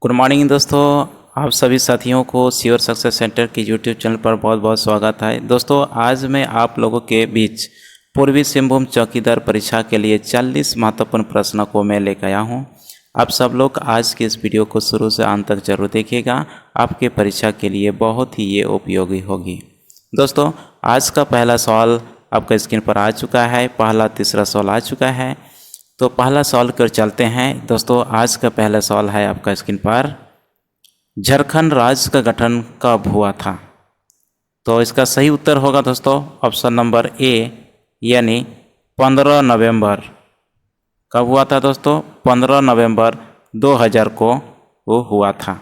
Good morning दोस्तों। आप सभी साथियों को श्योर सक्सेस सेंटर की यूट्यूब चैनल पर बहुत बहुत स्वागत है। दोस्तों आज मैं आप लोगों के बीच पूर्वी सिंहभूम चौकीदार परीक्षा के लिए 40 महत्वपूर्ण प्रश्नों को मैं लेकर आया हूं। आप सब लोग आज के इस वीडियो को शुरू से अंत तक जरूर देखिएगा, आपके परीक्षा के लिए बहुत ही ये उपयोगी होगी। दोस्तों आज का पहला सवाल आपका स्क्रीन पर आ चुका है, पहला तीसरा सवाल आ चुका है। तो पहला सवाल कर चलते हैं। दोस्तों आज का पहला सवाल है आपका स्क्रीन पर, झारखंड राज्य का गठन कब हुआ था? तो इसका सही उत्तर होगा दोस्तों ऑप्शन नंबर ए यानी 15 नवंबर। कब हुआ था दोस्तों? 15 नवंबर 2000 को वो हुआ था।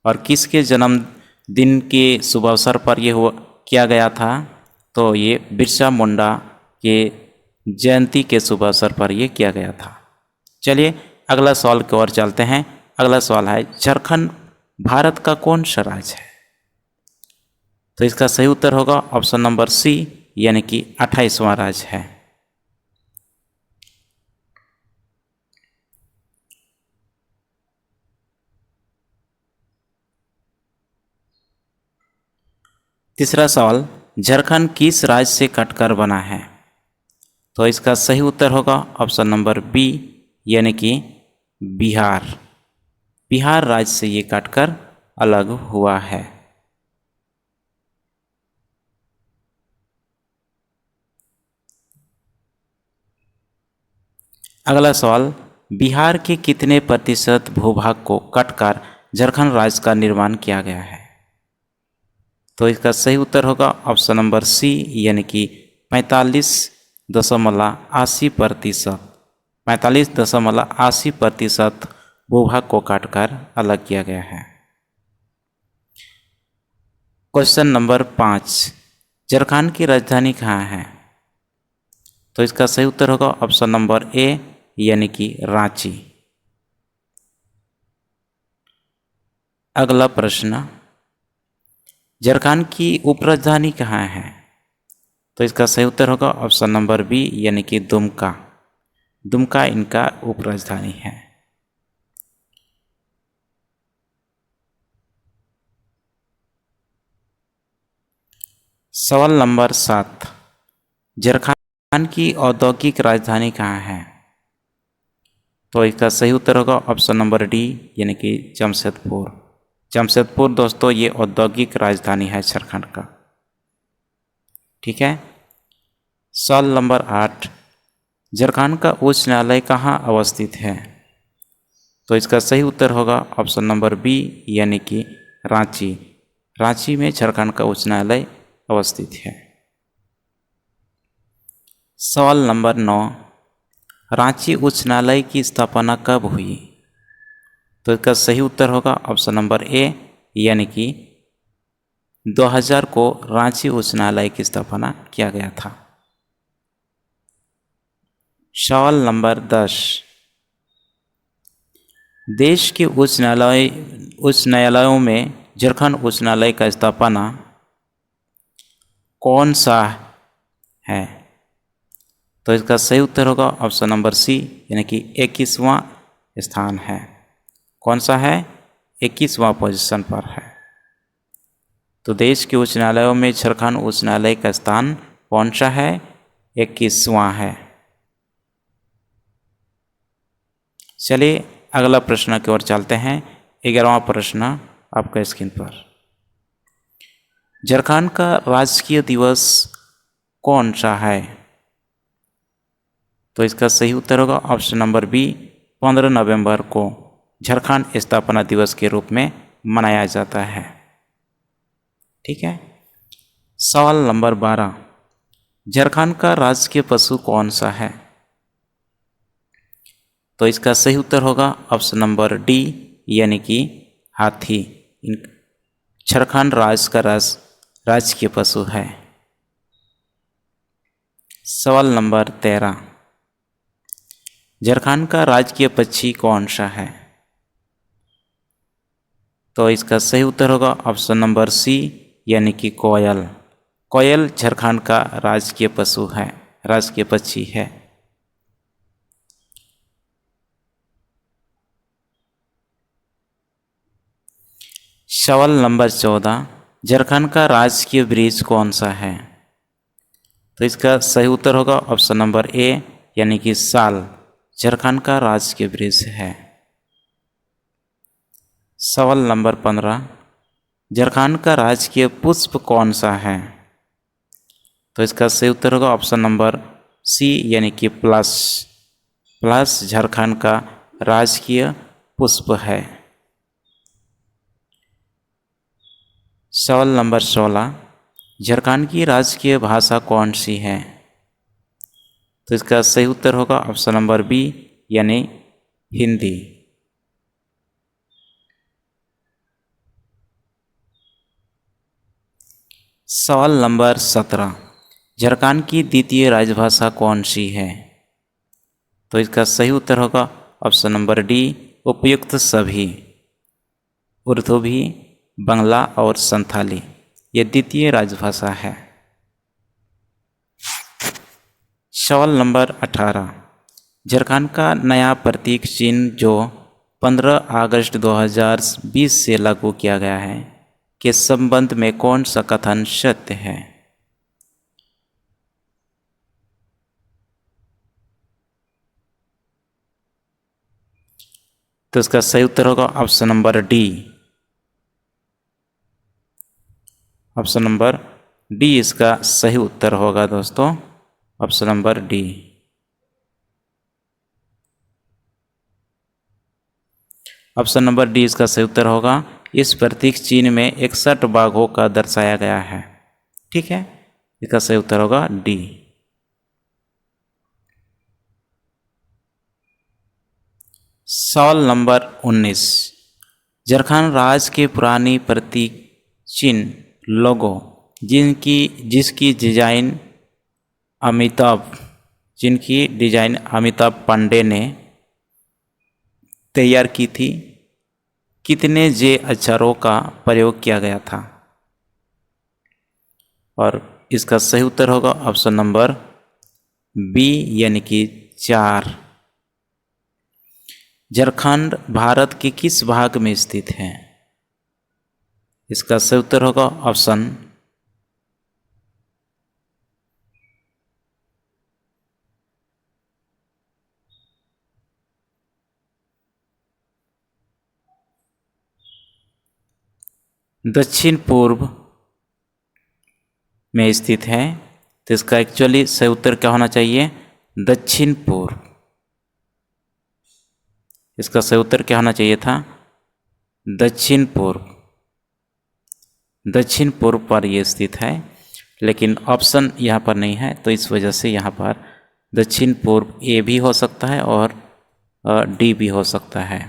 और किसके जन्मदिन के शुभ अवसर पर ये हुआ किया गया था? तो ये बिरसा मुंडा के जयंती के शुभ अवसर पर यह किया गया था। चलिए अगला सवाल की ओर चलते हैं। अगला सवाल है, झारखंड भारत का कौन सा राज्य है? तो इसका सही उत्तर होगा ऑप्शन नंबर सी यानी कि 28वां राज्य है। तीसरा सवाल, झारखंड किस राज्य से कटकर बना है? तो इसका सही उत्तर होगा ऑप्शन नंबर बी यानी कि बिहार। बिहार राज्य से ये काटकर अलग हुआ है। अगला सवाल, बिहार के कितने प्रतिशत भूभाग को काटकर झारखंड राज्य का निर्माण किया गया है? तो इसका सही उत्तर होगा ऑप्शन नंबर सी यानी कि 45.80%। 45.80% भूभाग को काटकर अलग किया गया है। क्वेश्चन नंबर 5, झारखंड की राजधानी कहाँ है? तो इसका सही उत्तर होगा ऑप्शन नंबर ए यानी कि रांची। अगला प्रश्न, झारखंड की उपराजधानी कहाँ है? तो इसका सही उत्तर होगा ऑप्शन नंबर बी यानी कि दुमका। दुमका इनका उपराजधानी है। सवाल नंबर 7, झारखंड की औद्योगिक राजधानी कहाँ है? तो इसका सही उत्तर होगा ऑप्शन नंबर डी यानी कि जमशेदपुर। जमशेदपुर दोस्तों ये औद्योगिक राजधानी है झारखंड का। ठीक है। सवाल नंबर 8, झारखंड का उच्च न्यायालय कहाँ अवस्थित है? तो इसका सही उत्तर होगा ऑप्शन नंबर बी यानी कि रांची। रांची में झारखंड का उच्च न्यायालय अवस्थित है। सवाल नंबर 9, रांची उच्च न्यायालय की स्थापना कब हुई? तो इसका सही उत्तर होगा ऑप्शन नंबर ए यानी कि 2000 को रांची उच्च न्यायालय की स्थापना किया गया था। सवाल नंबर 10, देश के उच्च न्यायालयों में झारखंड उच्च न्यायालय का स्थापना कौन सा है? तो इसका सही उत्तर होगा ऑप्शन नंबर सी यानी कि 21वां स्थान है। कौन सा है? 21वां पोजीशन पर है। तो देश के उच्च न्यायालयों में झारखंड उच्च न्यायालय का स्थान कौन सा है? 21वां है। चलिए अगला प्रश्न की ओर चलते हैं। 11वां प्रश्न आपका स्क्रीन पर, झारखंड का राजकीय दिवस कौन सा है? तो इसका सही उत्तर होगा ऑप्शन नंबर बी 15 नवंबर को झारखंड स्थापना दिवस के रूप में मनाया जाता है। ठीक है। सवाल नंबर 12, झारखंड का राजकीय पशु कौन सा है? तो इसका सही उत्तर होगा ऑप्शन नंबर डी यानी कि हाथी। झारखंड राज्य का राजकीय पशु है। सवाल नंबर 13, झारखंड का राजकीय पक्षी कौन सा है? तो इसका सही उत्तर होगा ऑप्शन नंबर सी यानी कि कोयल। कोयल झारखंड का राजकीय पशु है, राजकीय पक्षी है। सवाल नंबर 14, झारखंड का राजकीय वृक्ष कौन सा है? तो इसका सही उत्तर होगा ऑप्शन नंबर ए यानी कि साल झारखंड का राजकीय वृक्ष है। सवाल नंबर 15, झारखंड का राजकीय पुष्प कौन सा है? तो इसका सही उत्तर होगा ऑप्शन नंबर सी यानी कि प्लस। प्लस झारखंड का राजकीय पुष्प है। सवाल नंबर 16, झारखंड की राजकीय भाषा कौन सी है? तो इसका सही उत्तर होगा ऑप्शन नंबर बी यानी हिंदी। सवाल नंबर 17, झारखंड की द्वितीय राजभाषा कौन सी है? तो इसका सही उत्तर होगा ऑप्शन नंबर डी उपयुक्त सभी। उर्दू भी, बांग्ला और संथाली ये द्वितीय राजभाषा है। सवाल नंबर 18, झारखंड का नया प्रतीक चिन्ह जो 15 अगस्त 2020 से लागू किया गया है के संबंध में कौन सा कथन सत्य है? तो इसका सही उत्तर होगा option number D. Option number D इसका सही उत्तर होगा दोस्तों, option number D. Option number D इसका सही उत्तर होगा। इस प्रतीक चिन्ह में 61 बाघों का दर्शाया गया है। ठीक है, इसका सही उत्तर होगा डी। सवाल नंबर 19, झारखंड राज्य के पुरानी प्रतीक चिन्ह लोगो जिसकी डिजाइन अमिताभ पांडे ने तैयार की थी, कितने जे अक्षरों का प्रयोग किया गया था? और इसका सही उत्तर होगा ऑप्शन नंबर बी यानी कि 4। झारखंड भारत के किस भाग में स्थित है? इसका सही उत्तर होगा ऑप्शन दक्षिण पूर्व में स्थित है। तो इसका एक्चुअली सही उत्तर क्या होना चाहिए? दक्षिण पूर्व। इसका सही उत्तर क्या होना चाहिए था? दक्षिण पूर्व। दक्षिण पूर्व पर यह स्थित है, लेकिन ऑप्शन यहाँ पर नहीं है, तो इस वजह से यहाँ पर दक्षिण पूर्व ए भी हो सकता है और डी भी हो सकता है।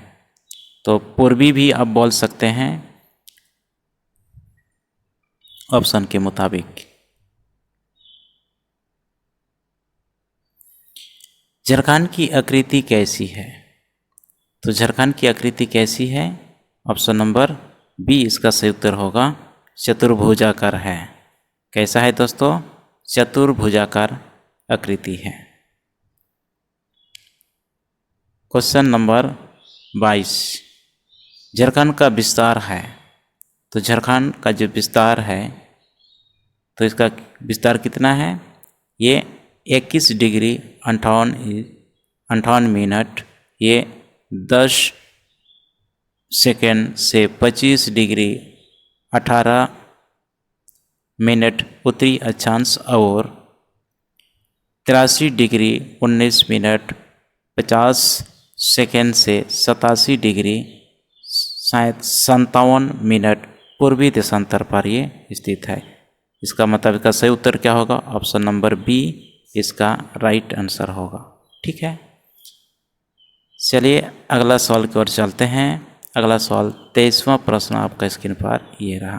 तो पूर्वी भी आप बोल सकते हैं ऑप्शन के मुताबिक। झारखंड की आकृति कैसी है? तो झारखंड की आकृति कैसी है? ऑप्शन नंबर बी इसका सही उत्तर होगा, चतुर्भुजाकार है। कैसा है दोस्तों? चतुर्भुजाकार आकृति है। क्वेश्चन नंबर 22, झारखंड का विस्तार है। तो झारखंड का जो विस्तार है, तो इसका विस्तार कितना है? ये 21 डिग्री 58 मिनट, ये 10 सेकेंड से 25 डिग्री 18 मिनट उत्तरी अक्षांश और 83 डिग्री 19 मिनट 50 सेकेंड से 87 डिग्री 57 मिनट पूर्वी देशांतर पर ये स्थित है। इसका मतलब इसका सही उत्तर क्या होगा? ऑप्शन नंबर बी इसका राइट आंसर होगा। ठीक है, चलिए अगला सवाल की ओर चलते हैं। अगला सवाल 23वां प्रश्न आपका स्क्रीन पर ये रहा।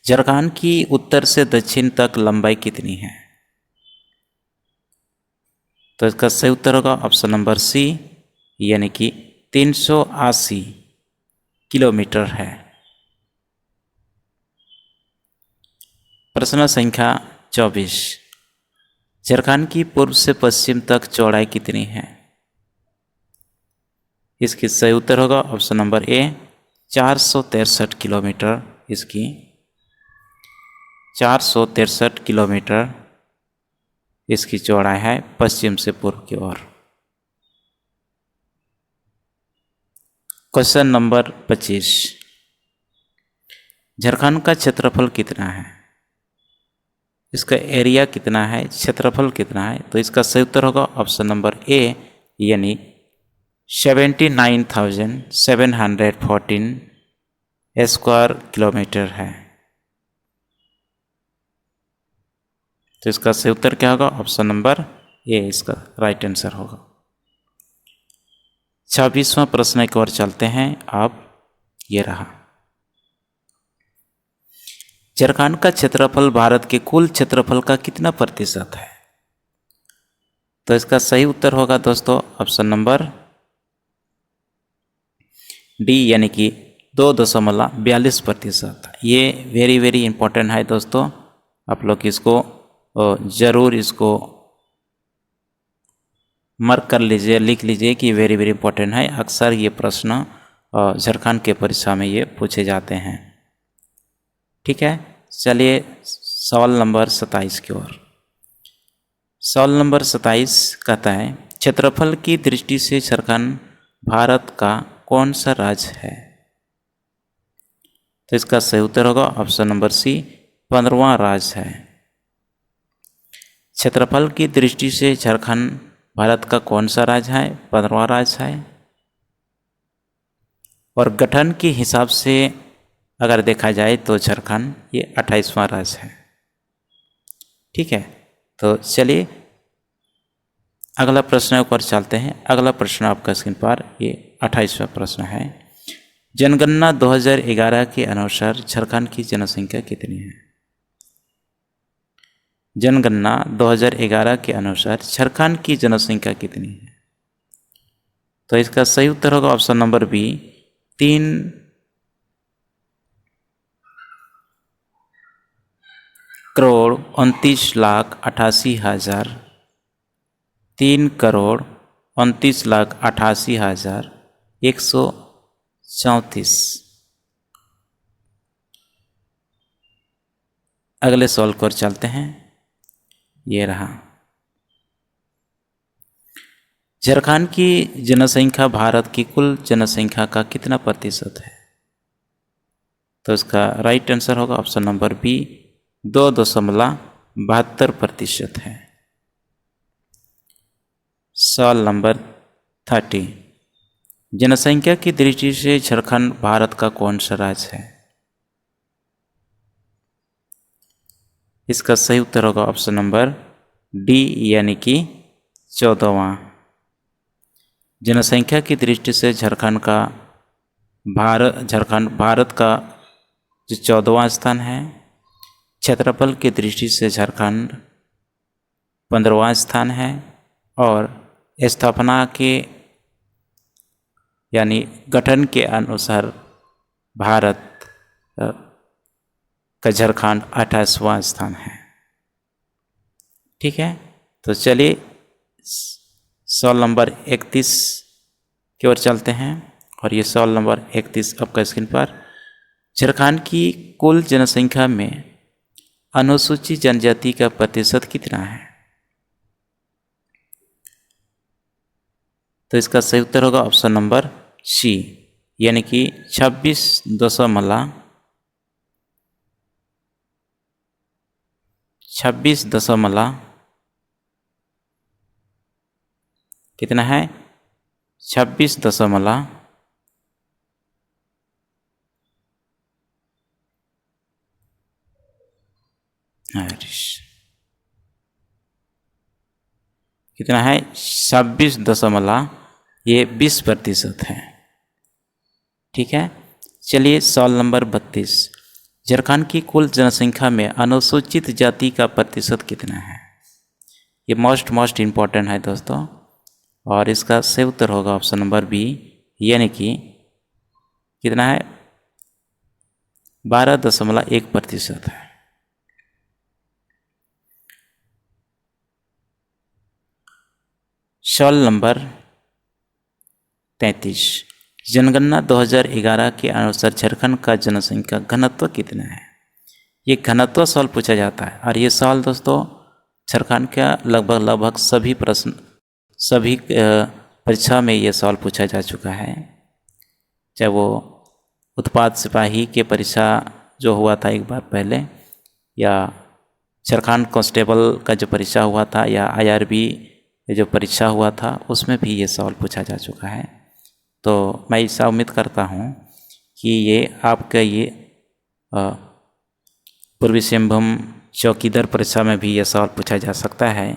झारखंड की उत्तर से दक्षिण तक लंबाई कितनी है? तो इसका सही उत्तर होगा ऑप्शन नंबर सी यानी कि 380 किलोमीटर है। प्रश्न संख्या 24, झारखंड की पूर्व से पश्चिम तक चौड़ाई कितनी है? इसकी सही उत्तर होगा ऑप्शन नंबर ए 463 किलोमीटर इसकी 463 किलोमीटर इसकी चौड़ाई है पश्चिम से पूर्व की ओर। क्वेश्चन नंबर 25, झारखंड का क्षेत्रफल कितना है? इसका एरिया कितना है, क्षेत्रफल कितना है? तो इसका सही उत्तर होगा ऑप्शन नंबर ए, यानी 79,714 स्क्वायर किलोमीटर है। तो इसका सही उत्तर क्या होगा? ऑप्शन नंबर ए इसका राइट आंसर होगा। 26वां प्रश्न की ओर चलते हैं। आप ये रहा, झारखंड का क्षेत्रफल भारत के कुल क्षेत्रफल का कितना प्रतिशत है? तो इसका सही उत्तर होगा दोस्तों ऑप्शन नंबर डी, यानी कि 2.42%। ये वेरी वेरी इंपॉर्टेंट है दोस्तों, आप लोग इसको ज़रूर इसको मार्क कर लीजिए, लिख लीजिए कि वेरी वेरी इंपॉर्टेंट है। अक्सर ये प्रश्न झारखंड के परीक्षा में ये पूछे जाते हैं। ठीक है, चलिए सवाल नंबर 27 की ओर। सवाल नंबर 27 कहता है, क्षेत्रफल की दृष्टि से झारखंड भारत का कौन सा राज्य है? तो इसका सही उत्तर होगा ऑप्शन नंबर सी, 15वां राज्य है। क्षेत्रफल की दृष्टि से झारखंड भारत का कौन सा राज्य है? 15वां राज्य है। और गठन के हिसाब से अगर देखा जाए तो झारखंड ये 28वां राज्य है। ठीक है, तो चलिए अगला प्रश्न पर चलते हैं। अगला प्रश्न आपका स्क्रीन पर ये 28वां प्रश्न है। जनगणना 2011 के अनुसार झारखंड की जनसंख्या कितनी है? जनगणना 2011 के अनुसार झारखंड की जनसंख्या कितनी है? तो इसका सही उत्तर होगा ऑप्शन नंबर बी, 3,29,88,000 3,29,88,134। अगले सवाल पर चलते हैं। ये रहा, झारखंड की जनसंख्या भारत की कुल जनसंख्या का कितना प्रतिशत है? तो इसका राइट आंसर होगा ऑप्शन नंबर बी, 2.72% है। सवाल नंबर 30, जनसंख्या की दृष्टि से झारखंड भारत का कौन सा राज्य है? इसका सही उत्तर होगा ऑप्शन नंबर डी, यानी कि 14वां। जनसंख्या की दृष्टि से झारखंड भारत का जो 14वां स्थान है। क्षेत्रफल की दृष्टि से झारखंड 15वां स्थान है। और स्थापना के यानी गठन के अनुसार भारत का झारखंड 28वां स्थान है। ठीक है, तो चलिए सवाल नंबर 31 की ओर चलते हैं। और ये सवाल नंबर 31 आपका स्क्रीन पर, झारखंड की कुल जनसंख्या में अनुसूचित जनजाति का प्रतिशत कितना है? तो इसका सही उत्तर होगा ऑप्शन नंबर सी, यानी कि 26 दशमलव कितना है? 26 दशमलव कितना है? 26.20% है। ठीक है, चलिए सवाल नंबर 32, झारखंड की कुल जनसंख्या में अनुसूचित जाति का प्रतिशत कितना है? ये मोस्ट इम्पॉर्टेंट है दोस्तों, और इसका सही उत्तर होगा ऑप्शन नंबर बी, यानी कि कितना है? 12.1% है। सवाल नंबर 33, जनगणना 2011 के अनुसार झारखंड का जनसंख्या घनत्व कितना है। ये घनत्व सवाल पूछा जाता है और ये सवाल दोस्तों झारखंड का लगभग सभी परीक्षा में ये सवाल पूछा जा चुका है। चाहे वो उत्पाद सिपाही के परीक्षा जो हुआ था एक बार पहले, या झारखंड कांस्टेबल का जो परीक्षा हुआ था, या IRB जो परीक्षा हुआ था, उसमें भी ये सवाल पूछा जा चुका है। तो मैं ऐसा उम्मीद करता हूँ कि ये आपका ये पूर्वी सिंहभूम चौकीदार परीक्षा में भी ये सवाल पूछा जा सकता है।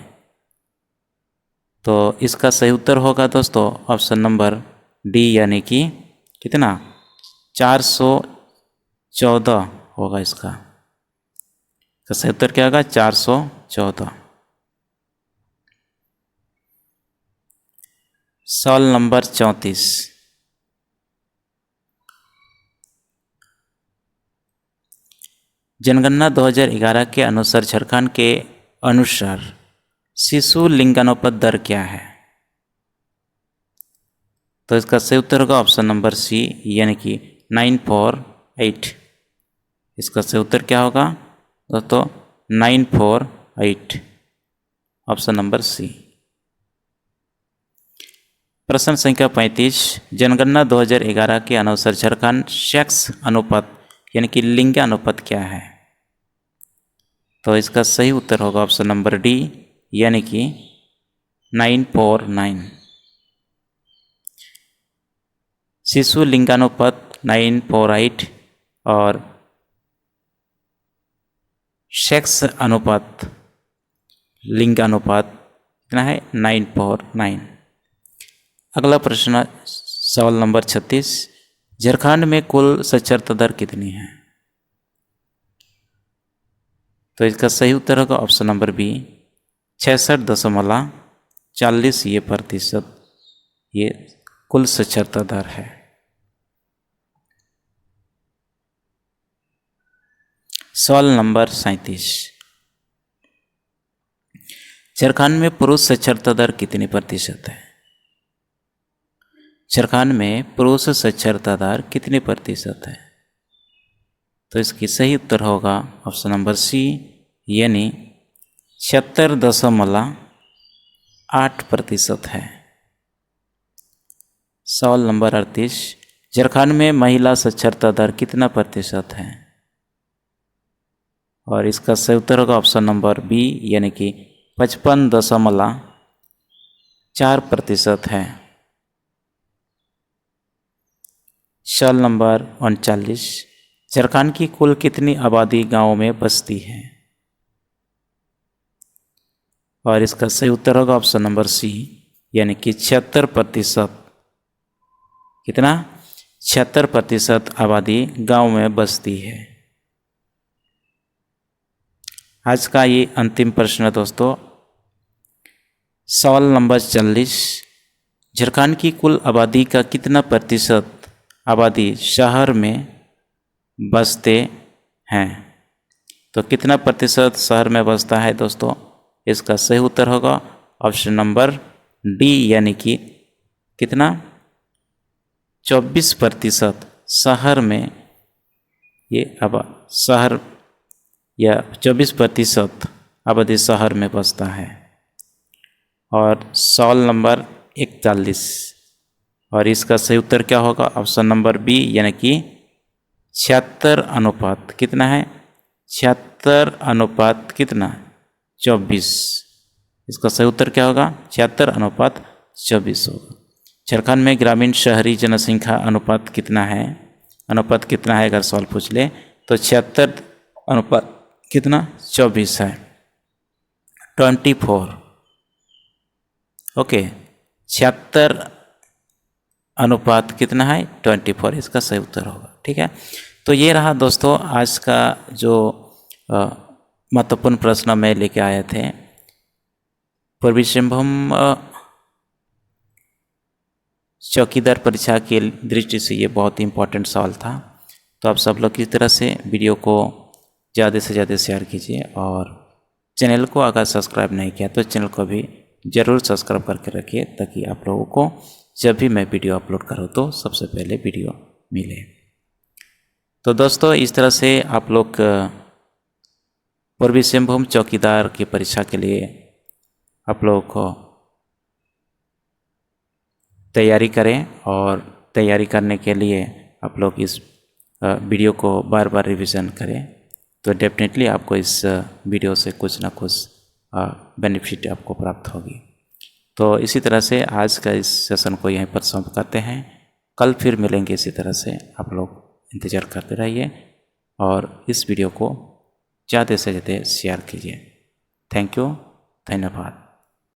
तो इसका सही उत्तर होगा दोस्तों ऑप्शन नंबर डी, यानी कि कितना 414 होगा इसका। तो सही उत्तर क्या होगा 414। सवाल नंबर 34, जनगणना 2011 के अनुसार झारखंड के अनुसार शिशु लिंगानुपात दर क्या है। तो इसका सही उत्तर होगा ऑप्शन नंबर सी, यानी कि 948। इसका सही उत्तर क्या होगा दोस्तों 948, ऑप्शन नंबर सी। प्रश्न संख्या 35, जनगणना 2011 के अनुसार झारखंड सेक्स अनुपात यानी कि लिंगानुपात क्या है। तो इसका सही उत्तर होगा ऑप्शन नंबर डी, यानी कि 949। शिशु लिंगानुपात 948 और सेक्स अनुपात लिंगानुपात कितना है 949। अगला प्रश्न सवाल नंबर 36, झारखंड में कुल साक्षरता दर कितनी है। तो इसका सही उत्तर होगा ऑप्शन नंबर बी, 66.40 ये प्रतिशत ये कुल साक्षरता दर है। सवाल नंबर 37, झारखंड में पुरुष साक्षरता दर कितनी प्रतिशत है। झारखंड में पुरुष साक्षरता दर कितनी प्रतिशत है। तो इसकी सही उत्तर होगा ऑप्शन नंबर सी, यानी 76.8% है। सवाल नंबर 38, झारखंड में महिला साक्षरता दर कितना प्रतिशत है। और इसका सही उत्तर होगा ऑप्शन नंबर बी, यानी कि 55.4% है। सवाल नंबर 39, झारखंड की कुल कितनी आबादी गांवों में बसती है। और इसका सही उत्तर होगा ऑप्शन नंबर सी, यानी कि 76%। कितना 76% आबादी गांव में बसती है। आज का ये अंतिम प्रश्न है दोस्तों, सवाल नंबर 40, झारखंड की कुल आबादी का कितना प्रतिशत आबादी शहर में बसते हैं। तो कितना प्रतिशत शहर में बसता है दोस्तों, इसका सही उत्तर होगा ऑप्शन नंबर डी, यानी कि कितना 24% शहर में ये शहर या 24% आबादी शहर में बसता है। और सवाल नंबर 41, और इसका सही उत्तर क्या होगा ऑप्शन नंबर बी, यानी कि 76 अनुपात कितना है 76 अनुपात कितना 24। इसका सही उत्तर क्या होगा 76 अनुपात 24 होगा। झारखंड में ग्रामीण शहरी जनसंख्या अनुपात कितना है, अनुपात कितना है अगर सवाल पूछ ले तो 76 अनुपात कितना 24 है 24। ओके 76 अनुपात कितना है 24, इसका सही उत्तर होगा। ठीक है, तो ये रहा दोस्तों आज का जो महत्वपूर्ण प्रश्न मैं लेके आए थे। पूर्वी सिंहभूम चौकीदार परीक्षा की दृष्टि से ये बहुत ही इम्पोर्टेंट सवाल था। तो आप सब लोग इस तरह से वीडियो को ज़्यादा से ज़्यादा शेयर कीजिए, और चैनल को अगर सब्सक्राइब नहीं किया तो चैनल को भी ज़रूर सब्सक्राइब करके रखिए, ताकि आप लोगों को जब भी मैं वीडियो अपलोड करूँ तो सबसे पहले वीडियो मिले। तो दोस्तों इस तरह से आप लोग पूर्वी सिंहभूम चौकीदार की परीक्षा के लिए आप लोगों को तैयारी करें, और तैयारी करने के लिए आप लोग इस वीडियो को बार बार रिवीजन करें, तो डेफिनेटली आपको इस वीडियो से कुछ ना कुछ बेनिफिट आपको प्राप्त होगी। तो इसी तरह से आज का इस सेशन को यहीं पर समाप्त करते हैं। कल फिर मिलेंगे इसी तरह से, आप लोग इंतज़ार करते रहिए और इस वीडियो को ज़्यादा से ज़्यादा शेयर कीजिए। थैंक यू, धन्यवाद।